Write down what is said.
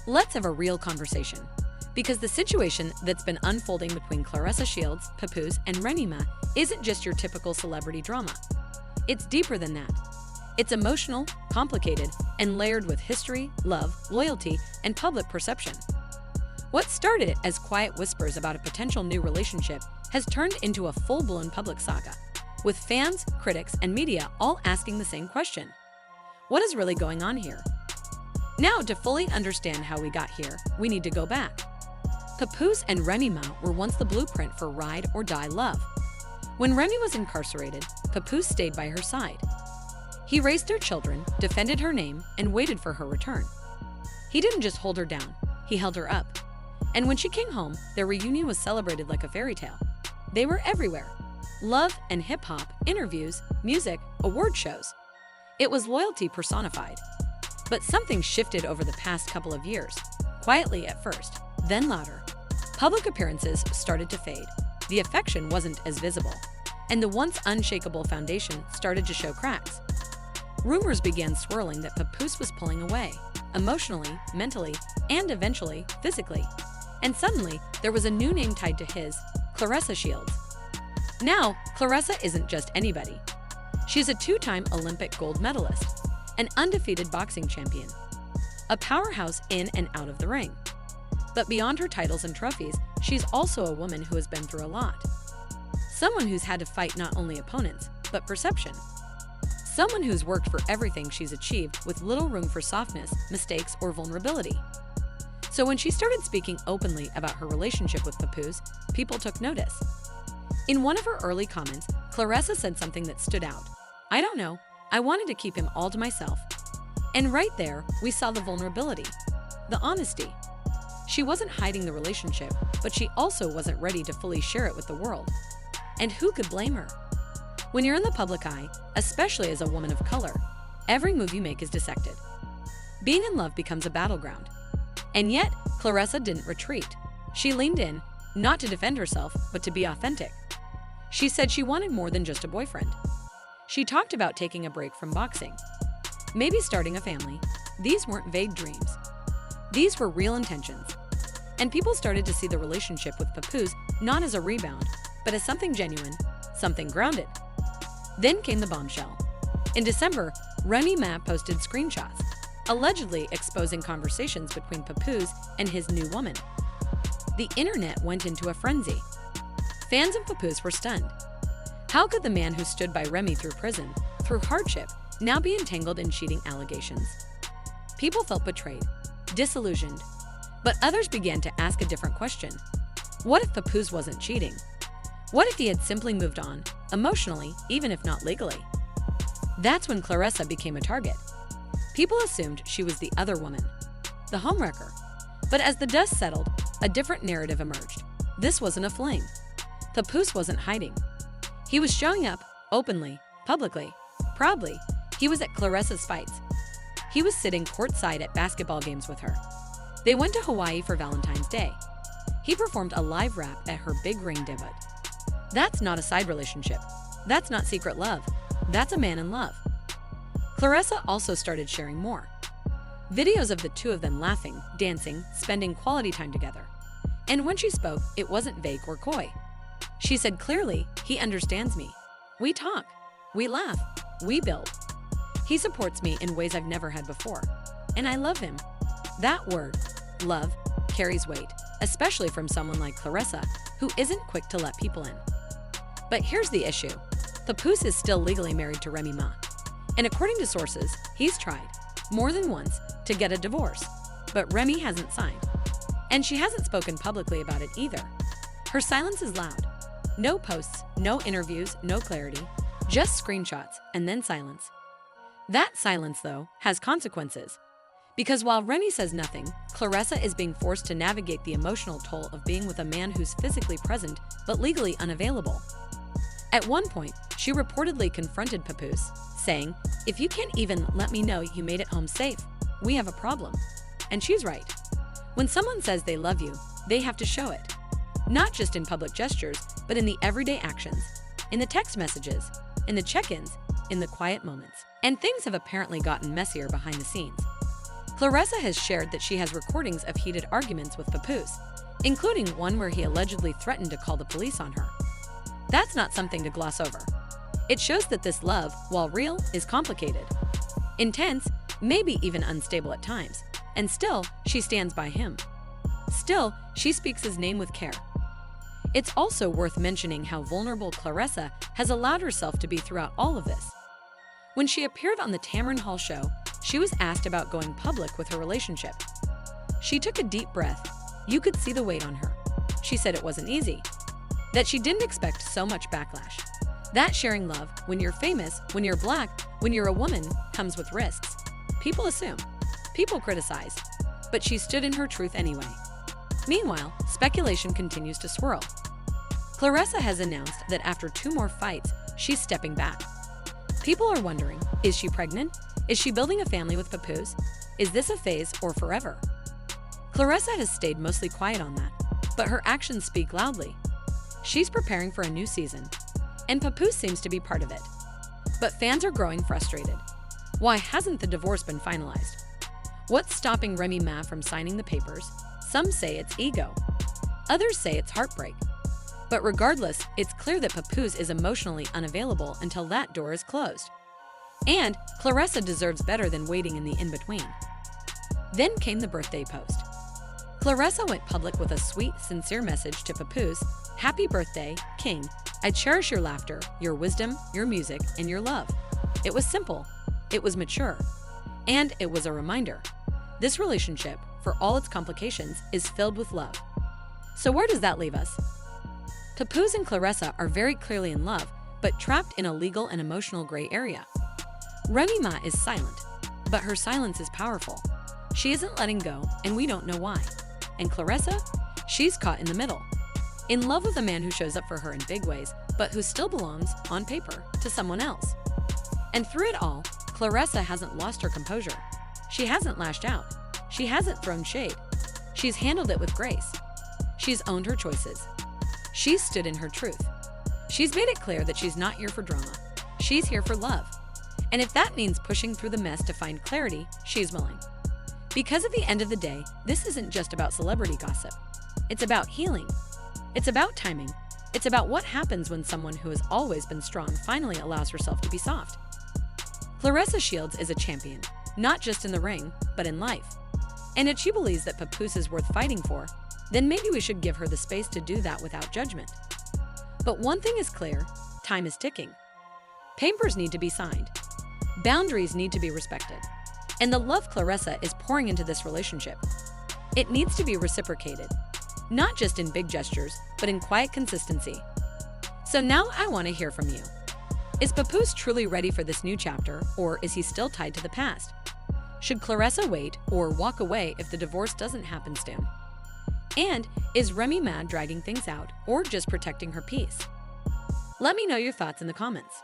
Let's have a real conversation. Because the situation that's been unfolding between Claressa Shields, Papoose, and Remy Ma isn't just your typical celebrity drama. It's deeper than that. It's emotional, complicated, and layered with history, love, loyalty, and public perception. What started as quiet whispers about a potential new relationship has turned into a full-blown public saga, with fans, critics, and media all asking the same question. What is really going on here? Now, to fully understand how we got here, we need to go back. Papoose and Remy Ma were once the blueprint for ride or die love. When Remy was incarcerated, Papoose stayed by her side. He raised their children, defended her name, and waited for her return. He didn't just hold her down, he held her up. And when she came home, their reunion was celebrated like a fairy tale. They were everywhere. Love and hip-hop, interviews, music, award shows. It was loyalty personified. But something shifted over the past couple of years, quietly at first, then louder. Public appearances started to fade. The affection wasn't as visible, and the once unshakable foundation started to show cracks. Rumors began swirling that Papoose was pulling away, emotionally, mentally, and eventually, physically. And suddenly, there was a new name tied to his, Claressa Shields. Now, Claressa isn't just anybody. She's a two-time Olympic gold medalist, an undefeated boxing champion, a powerhouse in and out of the ring. But beyond her titles and trophies, she's also a woman who has been through a lot. Someone who's had to fight not only opponents, but perception. Someone who's worked for everything she's achieved with little room for softness, mistakes, or vulnerability. So when she started speaking openly about her relationship with Papoose, people took notice. In one of her early comments, Claressa said something that stood out. "I don't know. I wanted to keep him all to myself." And right there, we saw the vulnerability, the honesty. She wasn't hiding the relationship, but she also wasn't ready to fully share it with the world. And who could blame her? When you're in the public eye, especially as a woman of color, every move you make is dissected. Being in love becomes a battleground. And yet, Claressa didn't retreat. She leaned in, not to defend herself, but to be authentic. She said she wanted more than just a boyfriend. She talked about taking a break from boxing, maybe starting a family. These weren't vague dreams. These were real intentions. And people started to see the relationship with Papoose not as a rebound, but as something genuine, something grounded. Then came the bombshell. In December, Remy Ma posted screenshots, allegedly exposing conversations between Papoose and his new woman. The internet went into a frenzy. Fans of Papoose were stunned. How could the man who stood by Remy through prison, through hardship, now be entangled in cheating allegations? People felt betrayed, disillusioned, but others began to ask a different question. What if Papoose wasn't cheating? What if he had simply moved on, emotionally, even if not legally? That's when Claressa became a target. People assumed she was the other woman, the homewrecker. But as the dust settled, a different narrative emerged. This wasn't a fling. Papoose wasn't hiding. He was showing up, openly, publicly, proudly. He was at Claressa's fights. He was sitting courtside at basketball games with her. They went to Hawaii for Valentine's Day. He performed a live rap at her big ring debut. That's not a side relationship. That's not secret love. That's a man in love. Claressa also started sharing more. Videos of the two of them laughing, dancing, spending quality time together. And when she spoke, it wasn't vague or coy. She said clearly, "He understands me. We talk. We laugh. We build. He supports me in ways I've never had before. And I love him." That word, love, carries weight, especially from someone like Claressa, who isn't quick to let people in. But here's the issue. Papoose is still legally married to Remy Ma. And according to sources, he's tried, more than once, to get a divorce. But Remy hasn't signed. And she hasn't spoken publicly about it either. Her silence is loud. No posts, no interviews, no clarity, just screenshots and then silence. That silence, though, has consequences. Because while Remy says nothing, Claressa is being forced to navigate the emotional toll of being with a man who's physically present but legally unavailable. At one point, she reportedly confronted Papoose, saying, "If you can't even let me know you made it home safe, we have a problem." And she's right. When someone says they love you, they have to show it. Not just in public gestures, but in the everyday actions, in the text messages, in the check-ins, in the quiet moments. And things have apparently gotten messier behind the scenes. Claressa has shared that she has recordings of heated arguments with Papoose, including one where he allegedly threatened to call the police on her. That's not something to gloss over. It shows that this love, while real, is complicated, intense, maybe even unstable at times, and still, she stands by him. Still, she speaks his name with care. It's also worth mentioning how vulnerable Claressa has allowed herself to be throughout all of this. When she appeared on the Tamron Hall show, she was asked about going public with her relationship. She took a deep breath. You could see the weight on her. She said it wasn't easy, that she didn't expect so much backlash. That sharing love, when you're famous, when you're Black, when you're a woman, comes with risks. People assume, people criticize, but she stood in her truth anyway. Meanwhile, speculation continues to swirl. Claressa has announced that after 2 more fights, she's stepping back. People are wondering, is she pregnant? Is she building a family with Papoose? Is this a phase or forever? Claressa has stayed mostly quiet on that, but her actions speak loudly. She's preparing for a new season, and Papoose seems to be part of it. But fans are growing frustrated. Why hasn't the divorce been finalized? What's stopping Remy Ma from signing the papers? Some say it's ego. Others say it's heartbreak. But regardless, it's clear that Papoose is emotionally unavailable until that door is closed. And Claressa deserves better than waiting in the in-between. Then came the birthday post. Claressa went public with a sweet, sincere message to Papoose. Happy birthday, King. I cherish your laughter, your wisdom, your music, and your love. It was simple. It was mature. And it was a reminder. This relationship, for all its complications, is filled with love. So where does that leave us? Papoose and Claressa are very clearly in love, but trapped in a legal and emotional gray area. Remy Ma is silent, but her silence is powerful. She isn't letting go, and we don't know why. And Claressa? She's caught in the middle. In love with a man who shows up for her in big ways, but who still belongs, on paper, to someone else. And through it all, Claressa hasn't lost her composure. She hasn't lashed out. She hasn't thrown shade. She's handled it with grace. She's owned her choices. She's stood in her truth. She's made it clear that she's not here for drama. She's here for love. And if that means pushing through the mess to find clarity, she's willing. Because at the end of the day, this isn't just about celebrity gossip. It's about healing. It's about timing. It's about what happens when someone who has always been strong finally allows herself to be soft. Claressa Shields is a champion, not just in the ring, but in life. And if she believes that Papoose is worth fighting for, then maybe we should give her the space to do that without judgment. But one thing is clear, time is ticking. Papers need to be signed. Boundaries need to be respected. And the love Claressa is pouring into this relationship, it needs to be reciprocated. Not just in big gestures, but in quiet consistency. So now I want to hear from you. Is Papoose truly ready for this new chapter, or is he still tied to the past? Should Claressa wait or walk away if the divorce doesn't happen soon? And is Remy Ma dragging things out or just protecting her peace? Let me know your thoughts in the comments.